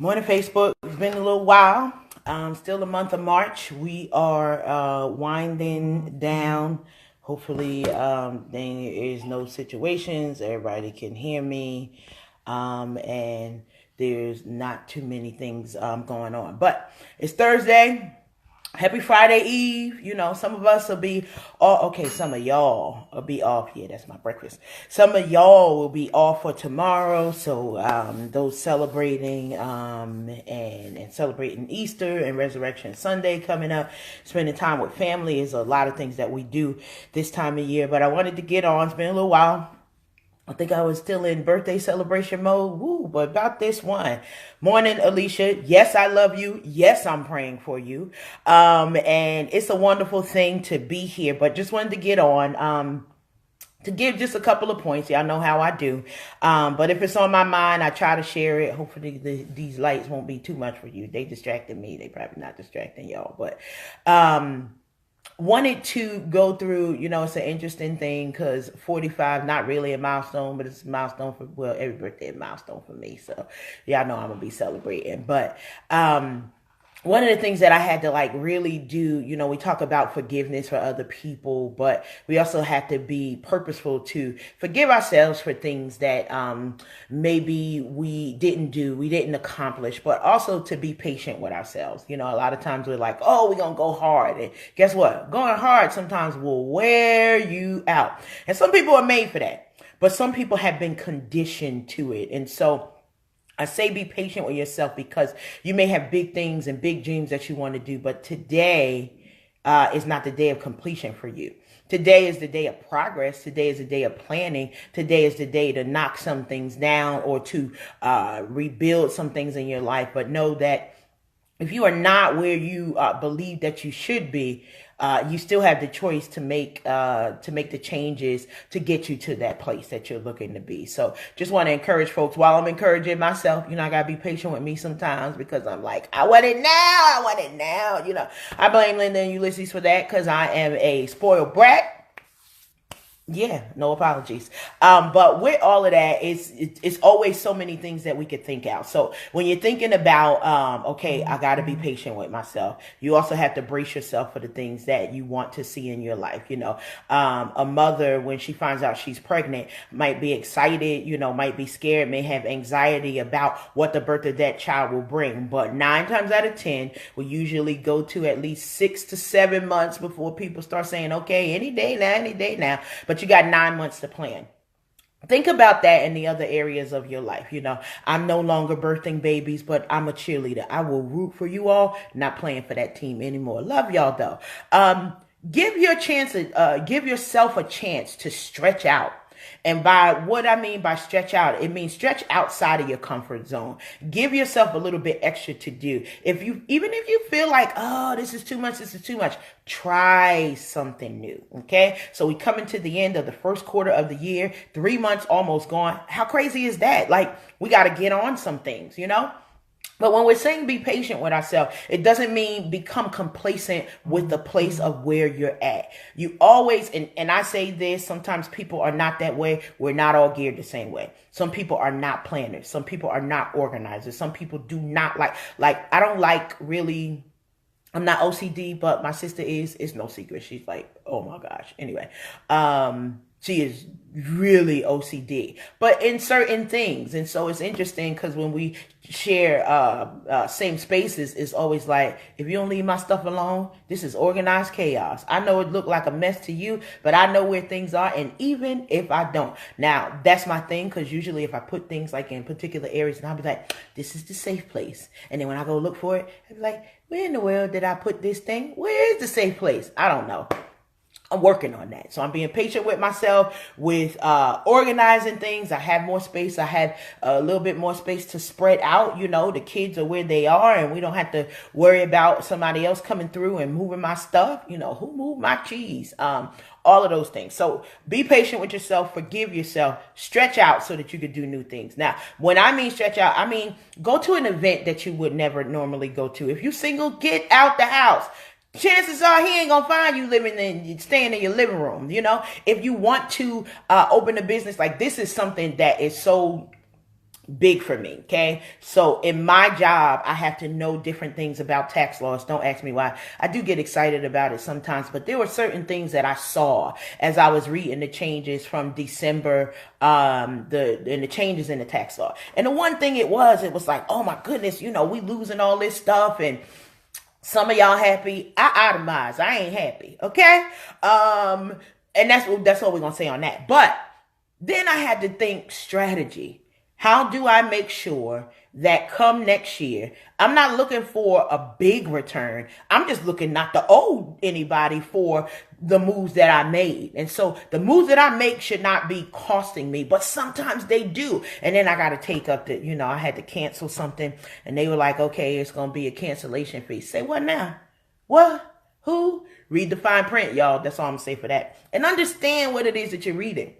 Morning, Facebook. It's been a little while. Still the month of March. We are winding down. Hopefully, there is no situations. Everybody can hear me, and there's not too many things going on. But it's Thursday. Happy Friday Eve. You know, some of us will be okay, some of y'all will be off. Yeah, that's my breakfast. Some of y'all will be off for tomorrow. So those celebrating and celebrating Easter and Resurrection Sunday coming up, spending time with family is a lot of things that we do this time of year. But I wanted to get on. It's been a little while. I think I was still in birthday celebration mode. Woo, but about this one. Morning, Alicia. Yes, I love you. Yes, I'm praying for you. And it's a wonderful thing to be here, but just wanted to get on, to give just a couple of points. Y'all know how I do. But if it's on my mind, I try to share it. Hopefully these lights won't be too much for you. They distracted me. They probably not distracting y'all, but, wanted to go through, it's an interesting thing because 45, not really a milestone, but it's a milestone for, well, every birthday is a milestone for me. So y'all know I'm going to be celebrating. But, one of the things that I had to really do, we talk about forgiveness for other people, but we also have to be purposeful to forgive ourselves for things that maybe we didn't do, we didn't accomplish, but also to be patient with ourselves. A lot of times we're like, oh, we're going to go hard. And guess what? Going hard sometimes will wear you out. And some people are made for that, but some people have been conditioned to it. And so I say be patient with yourself because you may have big things and big dreams that you want to do, but today is not the day of completion for you. Today is the day of progress. Today is the day of planning. Today is the day to knock some things down or to rebuild some things in your life. But know that if you are not where you believe that you should be, you still have the choice to make the changes to get you to that place that you're looking to be. So just want to encourage folks while I'm encouraging myself. I got to be patient with me sometimes because I'm like, I want it now. I want it now. I blame Linda and Ulysses for that because I am a spoiled brat. Yeah, no apologies. But with all of that, it's always so many things that we could think out. So when you're thinking about, okay, I got to be patient with myself, you also have to brace yourself for the things that you want to see in your life. A mother, when she finds out she's pregnant, might be excited, might be scared, may have anxiety about what the birth of that child will bring. But 9 times out of 10, we usually go to at least 6 to 7 months before people start saying, okay, any day now. But you got 9 months to plan. Think about that in the other areas of your life. I'm no longer birthing babies, but I'm a cheerleader. I will root for you all, not playing for that team anymore. Love y'all though. Give yourself a chance to stretch out. And by what I mean by stretch out, it means stretch outside of your comfort zone. Give yourself a little bit extra to do. Even if you feel like, oh, this is too much, try something new. Okay. So we come into the end of the first quarter of the year, 3 months almost gone. How crazy is that? We got to get on some things, But when we're saying be patient with ourselves, it doesn't mean become complacent with the place of where you're at. You always, and I say this, sometimes people are not that way. We're not all geared the same way. Some people are not planners. Some people are not organizers. Some people do not I don't really, I'm not OCD, but my sister is. It's no secret. She's like, oh my gosh. Anyway, she is really OCD, but in certain things. And so it's interesting because when we share same spaces, it's always like, if you don't leave my stuff alone, this is organized chaos. I know it looked like a mess to you, but I know where things are. And even if I don't, now that's my thing. Because usually if I put things in particular areas, and I'll be like, this is the safe place. And then when I go look for it, I'll be like, where in the world did I put this thing? Where is the safe place? I don't know. I'm working on that. So I'm being patient with myself with organizing things. I have more space. I have a little bit more space to spread out. The kids are where they are and we don't have to worry about somebody else coming through and moving my stuff. Who moved my cheese? All of those things. So be patient with yourself, forgive yourself, stretch out so that you can do new things. Now, when I mean stretch out, I mean go to an event that you would never normally go to. If you're single, get out the house. Chances are he ain't gonna find you staying in your living room. If you want to open a business, this is something that is so big for me. Okay. So in my job, I have to know different things about tax laws. Don't ask me why. I do get excited about it sometimes, but there were certain things that I saw as I was reading the changes from December, the changes in the tax law. And the one thing it was like, oh my goodness, we losing all this stuff, and some of y'all happy. I itemize. I ain't happy. Okay. And that's what we're going to say on that. But then I had to think strategy. How do I make sure that come next year, I'm not looking for a big return. I'm just looking not to owe anybody for the moves that I made. And so the moves that I make should not be costing me, but sometimes they do. And then I got to take up I had to cancel something, and they were like, okay, it's going to be a cancellation fee. Say what now? What? Who? Read the fine print, y'all. That's all I'm going to say for that. And understand what it is that you're reading.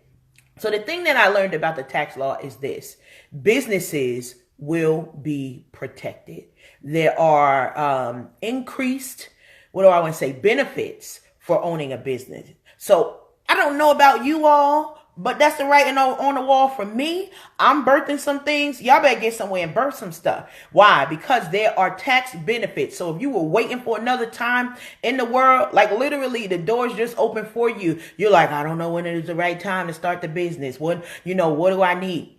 So the thing that I learned about the tax law is this: businesses will be protected. There are increased, benefits for owning a business. So I don't know about you all, but that's the writing on the wall for me. I'm birthing some things. Y'all better get somewhere and birth some stuff. Why? Because there are tax benefits. So if you were waiting for another time in the world, like literally the doors just open for you. You're like, I don't know when it is the right time to start the business. What do I need?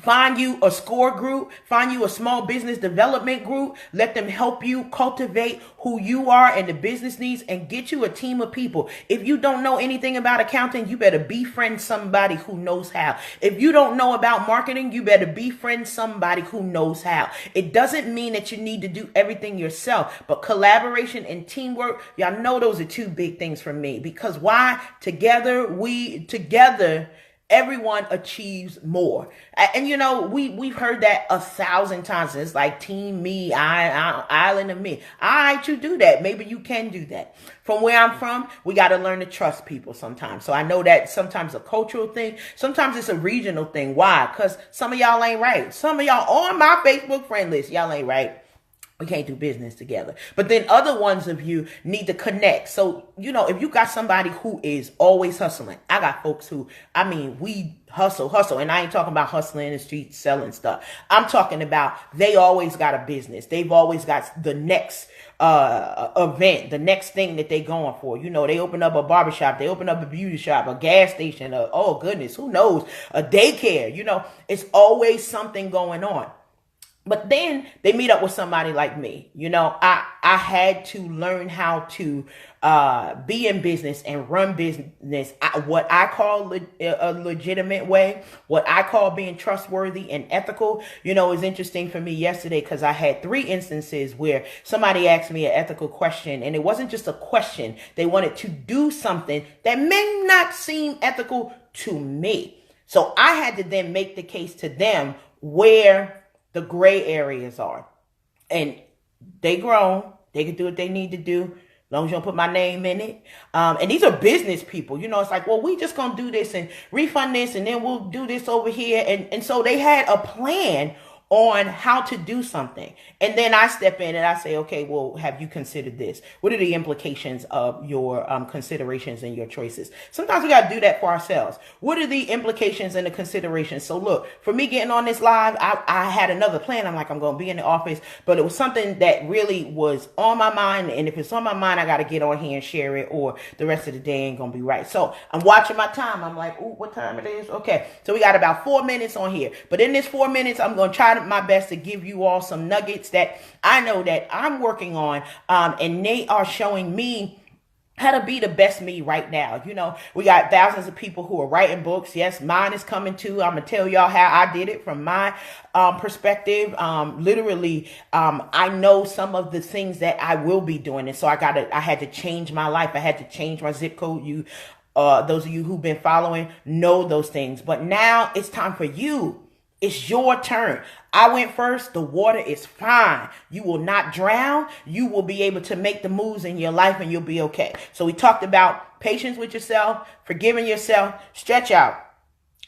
Find you a SCORE group, find you a small business development group, let them help you cultivate who you are and the business needs, and get you a team of people. If you don't know anything about accounting, you better befriend somebody who knows how. If you don't know about marketing, you better befriend somebody who knows how. It doesn't mean that you need to do everything yourself, but collaboration and teamwork, y'all know those are two big things for me. Because why? Together, everyone achieves more. And we've heard that 1,000 times. It's like team me, island of me. All right, you do that. Maybe you can do that. From where I'm from, we got to learn to trust people sometimes. So I know that sometimes a cultural thing, sometimes it's a regional thing. Why? Because some of y'all ain't right. Some of y'all on my Facebook friend list, y'all ain't right. We can't do business together. But then other ones of you need to connect. So, if you got somebody who is always hustling, I got folks who, we hustle. And I ain't talking about hustling in the streets, selling stuff. I'm talking about they always got a business. They've always got the next event, the next thing that they going for. They open up a barbershop, they open up a beauty shop, a gas station, oh goodness, who knows, a daycare. It's always something going on. But then they meet up with somebody like me. I had to learn how to be in business and run business what I call a legitimate way, what I call being trustworthy and ethical. It's interesting for me yesterday because I had 3 instances where somebody asked me an ethical question, and it wasn't just a question. They wanted to do something that may not seem ethical to me. So I had to then make the case to them where the gray areas are. And they grown. They can do what they need to do, as long as you don't put my name in it. And these are business people. It's like, well, we just going to do this and refund this, and then we'll do this over here. And so they had a plan on how to do something. And then I step in and I say, okay, well, have you considered this? What are the implications of your considerations and your choices? Sometimes we got to do that for ourselves. What are the implications and the considerations? So look, for me getting on this live, I had another plan. I'm like, I'm going to be in the office, but it was something that really was on my mind. And if it's on my mind, I got to get on here and share it, or the rest of the day ain't going to be right. So I'm watching my time. I'm like, ooh, what time it is? Okay. So we got about 4 minutes on here, but in this 4 minutes, I'm going to try my best to give you all some nuggets that I know that I'm working on, and they are showing me how to be the best me right now. We got thousands of people who are writing books. Yes, mine is coming too. I'm gonna tell y'all how I did it from my perspective. Literally, I know some of the things that I will be doing, and so I had to change my life. I had to change my zip code. Those of you who've been following know those things, but now it's time for you. It's your turn. I went first. The water is fine. You will not drown. You will be able to make the moves in your life, and you'll be okay. So we talked about patience with yourself, forgiving yourself, stretch out.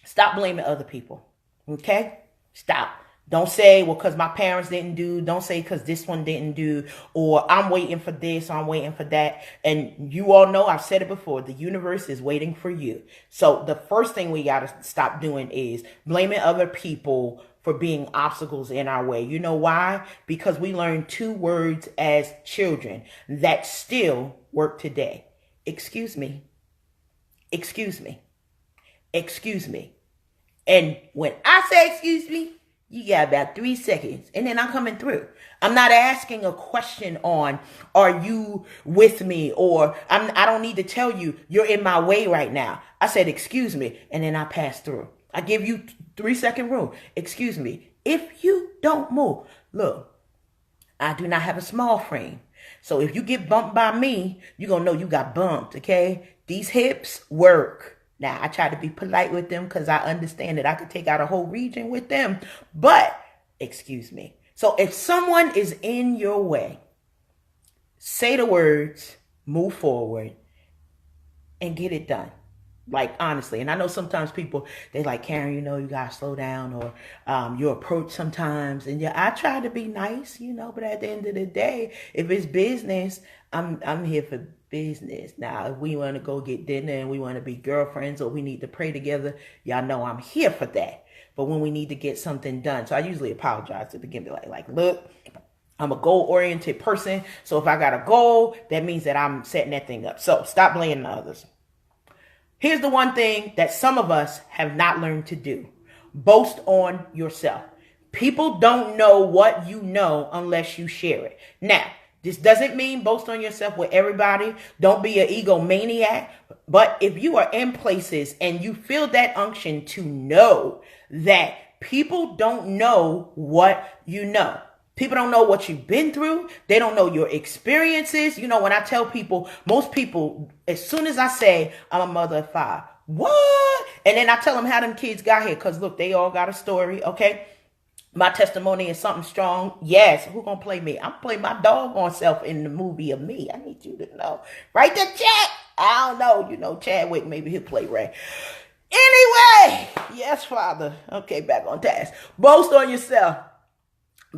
Stop blaming other people. Okay? Stop. Don't say, well, because my parents didn't do. Don't say because this one didn't do. Or I'm waiting for this. Or I'm waiting for that. And you all know, I've said it before, the universe is waiting for you. So the first thing we got to stop doing is blaming other people for being obstacles in our way. You know why? Because we learned 2 words as children that still work today. Excuse me. Excuse me. Excuse me. And when I say excuse me, you got about 3 seconds and then I'm coming through. I'm not asking a question on, are you with me? Or I don't need to tell you, you're in my way right now. I said, excuse me. And then I pass through. I give you 3-second room. Excuse me. If you don't move, look, I do not have a small frame. So if you get bumped by me, you're going to know you got bumped. Okay. These hips work. Now, I try to be polite with them because I understand that I could take out a whole region with them. But, excuse me. So if someone is in your way, say the words, move forward, and get it done. Like, honestly. And I know sometimes people, they like, Karen, you know, you got to slow down, or your approach sometimes. And yeah, I try to be nice, you know, but at the end of the day, if it's business, I'm here for business. Now, if we want to go get dinner and we want to be girlfriends or we need to pray together, y'all know I'm here for that. But when we need to get something done, so I usually apologize to begin with, like, look, I'm a goal-oriented person. So if I got a goal, that means that I'm setting that thing up. So stop blaming others. Here's the one thing that some of us have not learned to do. Boast on yourself. People don't know what you know unless you share it. Now, this doesn't mean boast on yourself with everybody. Don't be an egomaniac. But if you are in places and you feel that unction to know that people don't know what you know. People don't know what you've been through. They don't know your experiences. You know, when I tell people, most people, as soon as I say I'm a mother of 5, what? And then I tell them how them kids got here. Because look, they all got a story, okay? My testimony is something strong. Yes, who gonna play me? I'm playing my doggone self in the movie of me. I need you to know. Write the check. I don't know. You know, Chadwick, maybe he'll play Ray. Anyway, yes, Father. Okay, back on task. Boast on yourself.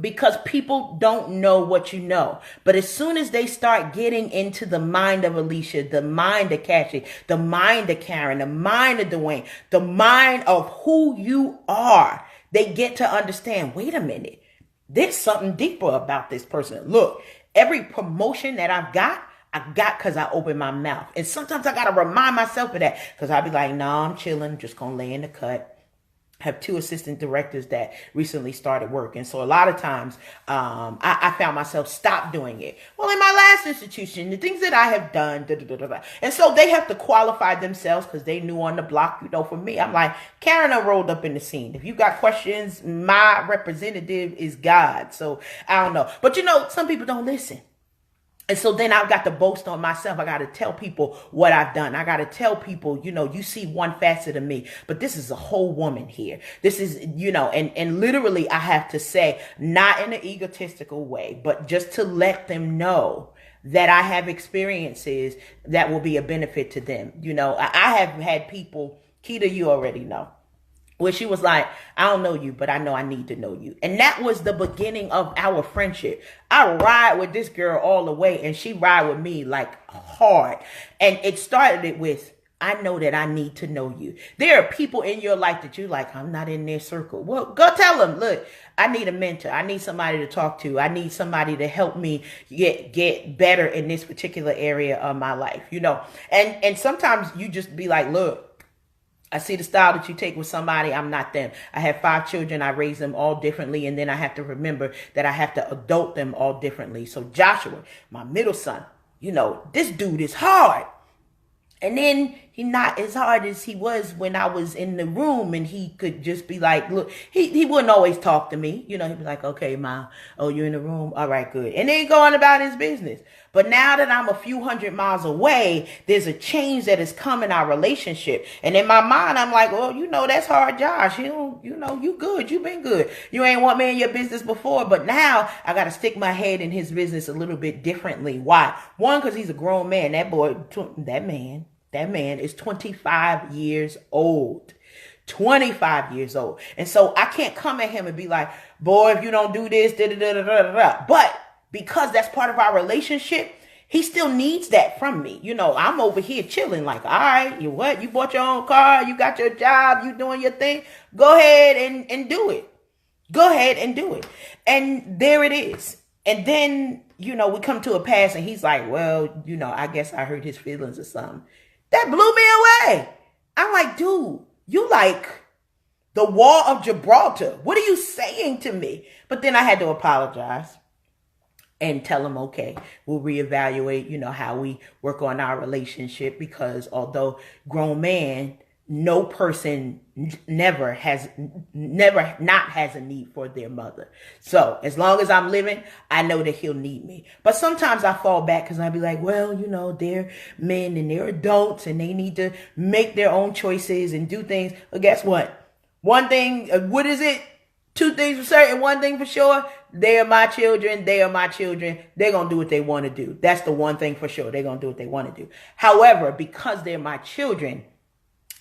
Because people don't know what you know. But as soon as they start getting into the mind of Alicia, the mind of Cassie, the mind of Karen, the mind of Dwayne, the mind of who you are, they get to understand, wait a minute, there's something deeper about this person. Look, every promotion that I got because I opened my mouth. And sometimes I got to remind myself of that because I'll be like, no, I'm chilling, just going to lay in the cut. Have 2 assistant directors that recently started work. And so a lot of times I found myself stop doing it. Well, in my last institution, the things that I have done, and so they have to qualify themselves because they knew on the block. You know, for me, I'm like, Karen, I rolled up in the scene. If you got questions, my representative is God. So I don't know. But you know, some people don't listen. And so then I've got to boast on myself. I got to tell people what I've done. I got to tell people, you know, you see one facet of me, but this is a whole woman here. This is, you know, and literally I have to say, not in an egotistical way, but just to let them know that I have experiences that will be a benefit to them. You know, I have had people, Keita, you already know, where she was like, I don't know you, but I know I need to know you. And that was the beginning of our friendship. I ride with this girl all the way and she ride with me like hard. And it started it with, I know that I need to know you. There are people in your life that you like, I'm not in their circle. Well, go tell them, look, I need a mentor. I need somebody to talk to. I need somebody to help me get better in this particular area of my life, you know. And sometimes you just be like, look, I see the style that you take with somebody. I'm not them. I have 5 children. I raise them all differently. And then I have to remember that I have to adult them all differently. So Joshua, my middle son, you know, this dude is hard. And then he not as hard as he was when I was in the room, and he could just be like, look, he wouldn't always talk to me. You know, he'd be like, okay, Ma, oh, you're in the room? All right, good. And then go on about his business. But now that I'm a few hundred miles away, there's a change that has come in our relationship. And in my mind, I'm like, well, you know, that's hard, Josh. You know, you good. You been good. You ain't want me in your business before. But now I got to stick my head in his business a little bit differently. Why? One, because he's a grown man. That man is 25 years old. 25 years old. And so I can't come at him and be like, boy, if you don't do this, da da da da da da. But because that's part of our relationship, he still needs that from me. You know, I'm over here chilling like, all right, you what? You bought your own car. You got your job. You doing your thing. Go ahead and do it. Go ahead and do it. And there it is. And then, we come to a pass and he's like, well, I guess I hurt his feelings or something. That blew me away. I'm like, dude, you like the wall of Gibraltar. What are you saying to me? But then I had to apologize and tell him, okay, we'll reevaluate, how we work on our relationship, because although grown man, no person never has a need for their mother. So as long as I'm living, I know that he'll need me. But sometimes I fall back because I'll be like, well, they're men and they're adults and they need to make their own choices and do things. But guess what? One thing, what is it? Two things for certain, one thing for sure. They are my children. They are my children. They're going to do what they want to do. That's the one thing for sure. They're going to do what they want to do. However, because they're my children,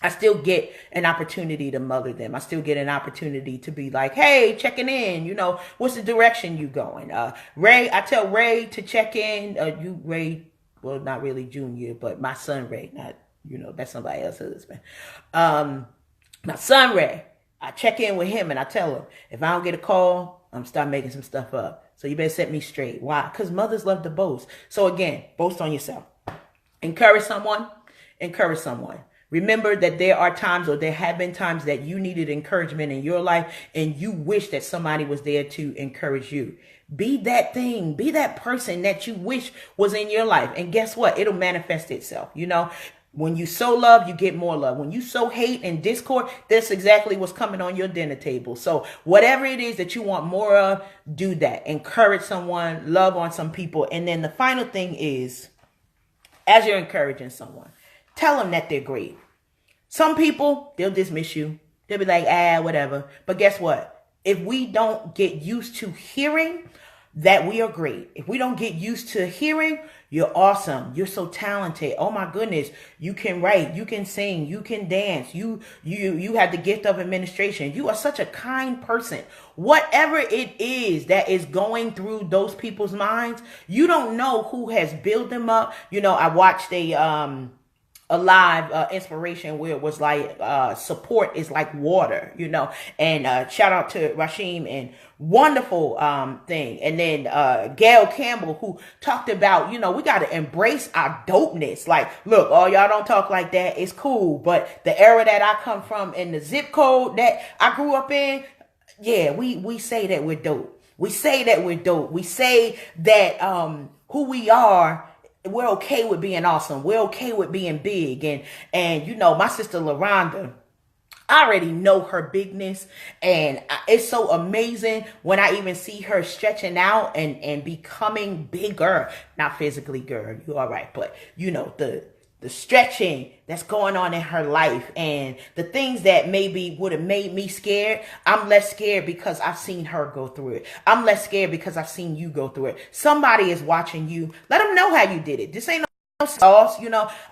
I still get an opportunity to mother them. I still get an opportunity to be like, hey, checking in, what's the direction you going? Ray, I tell Ray to check in. You, Ray, well, not really Junior, but my son, Ray, not, that's somebody else's husband. My son, Ray, I check in with him and I tell him, if I don't get a call, I'm start making some stuff up. So you better set me straight. Why? Because mothers love to boast. So again, boast on yourself. Encourage someone. Encourage someone. Remember that there are times, or there have been times, that you needed encouragement in your life and you wish that somebody was there to encourage you. Be that thing. Be that person that you wish was in your life. And guess what? It'll manifest itself. When you sow love, you get more love. When you sow hate and discord, that's exactly what's coming on your dinner table. So whatever it is that you want more of, do that. Encourage someone, love on some people. And then the final thing is, as you're encouraging someone, tell them that they're great. Some people, they'll dismiss you. They'll be like, whatever. But guess what? If we don't get used to hearing that we are great, if we don't get used to hearing, you're awesome, you're so talented, oh my goodness, you can write, you can sing, you can dance, you have the gift of administration, you are such a kind person. Whatever it is that is going through those people's minds, you don't know who has built them up. I watched a live inspiration where it was like support is like water, and shout out to Rashim and wonderful thing. And then Gail Campbell, who talked about, we got to embrace our dopeness. Like, look, oh, y'all don't talk like that. It's cool. But the era that I come from and the zip code that I grew up in, yeah, we say that we're dope. We say that we're dope. We say that who we are, we're okay with being awesome. We're okay with being big. And my sister LaRonda, I already know her bigness, and it's so amazing when I even see her stretching out and becoming bigger. Not physically, girl, you all right, but the stretching that's going on in her life, and the things that maybe would have made me scared, I'm less scared because I've seen her go through it. I'm less scared because I've seen you go through it. Somebody is watching you. Let them know how you did it. This ain't no sauce,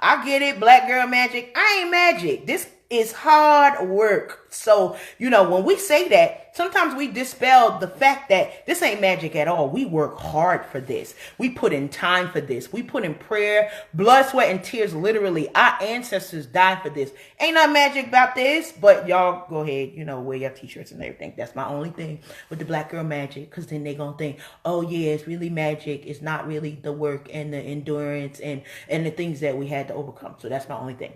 I get it, black girl magic. I ain't magic. This is hard work. So, when we say that, sometimes we dispel the fact that this ain't magic at all. We work hard for this. We put in time for this. We put in prayer, blood, sweat, and tears. Literally, our ancestors died for this. Ain't no magic about this, but y'all go ahead, wear your t-shirts and everything. That's my only thing with the black girl magic, because then they gonna think, oh yeah, it's really magic. It's not really the work and the endurance and the things that we had to overcome. So that's my only thing.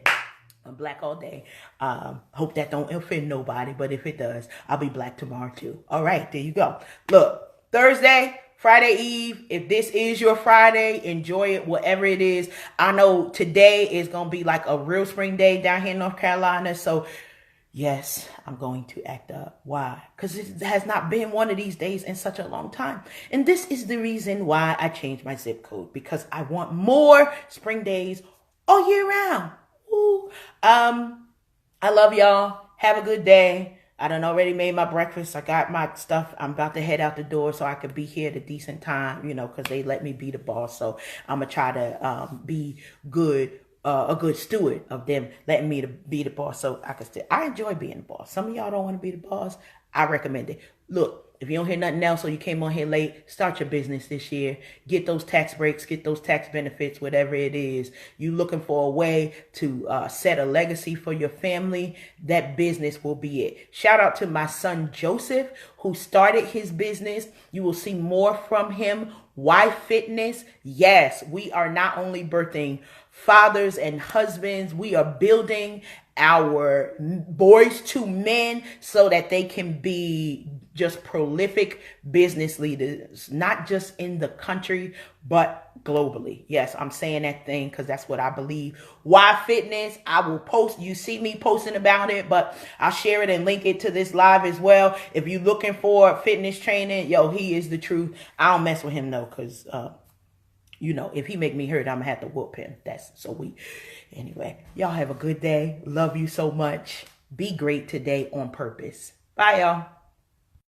I'm black all day. Hope that don't offend nobody, but if it does, I'll be black tomorrow too. All right, there you go. Look, Thursday, Friday Eve. If this is your Friday, enjoy it, whatever it is. I know today is going to be like a real spring day down here in North Carolina. So yes, I'm going to act up. Why? Because it has not been one of these days in such a long time. And this is the reason why I changed my zip code, because I want more spring days all year round. Ooh. I love y'all. Have a good day. I done already made my breakfast. I got my stuff. I'm about to head out the door so I could be here at a decent time, because they let me be the boss. So I'm going to try to be good, a good steward of them letting me to be the boss. So I enjoy being the boss. Some of y'all don't want to be the boss. I recommend it. Look, if you don't hear nothing else or you came on here late, start your business this year. Get those tax breaks, get those tax benefits, whatever it is. You looking for a way to set a legacy for your family, that business will be it. Shout out to my son, Joseph, who started his business. You will see more from him. Why Fitness? Yes, we are not only birthing fathers and husbands, we are building our boys to men so that they can be just prolific business leaders, not just in the country, but globally. Yes, I'm saying that thing because that's what I believe. Why Fitness? I will post, you see me posting about it, but I'll share it and link it to this live as well. If you're looking for fitness training, yo, he is the truth. I don't mess with him though, because you know, if he make me hurt, I'm gonna have to whoop him. That's so we. Anyway, y'all have a good day. Love you so much. Be great today on purpose. Bye, y'all.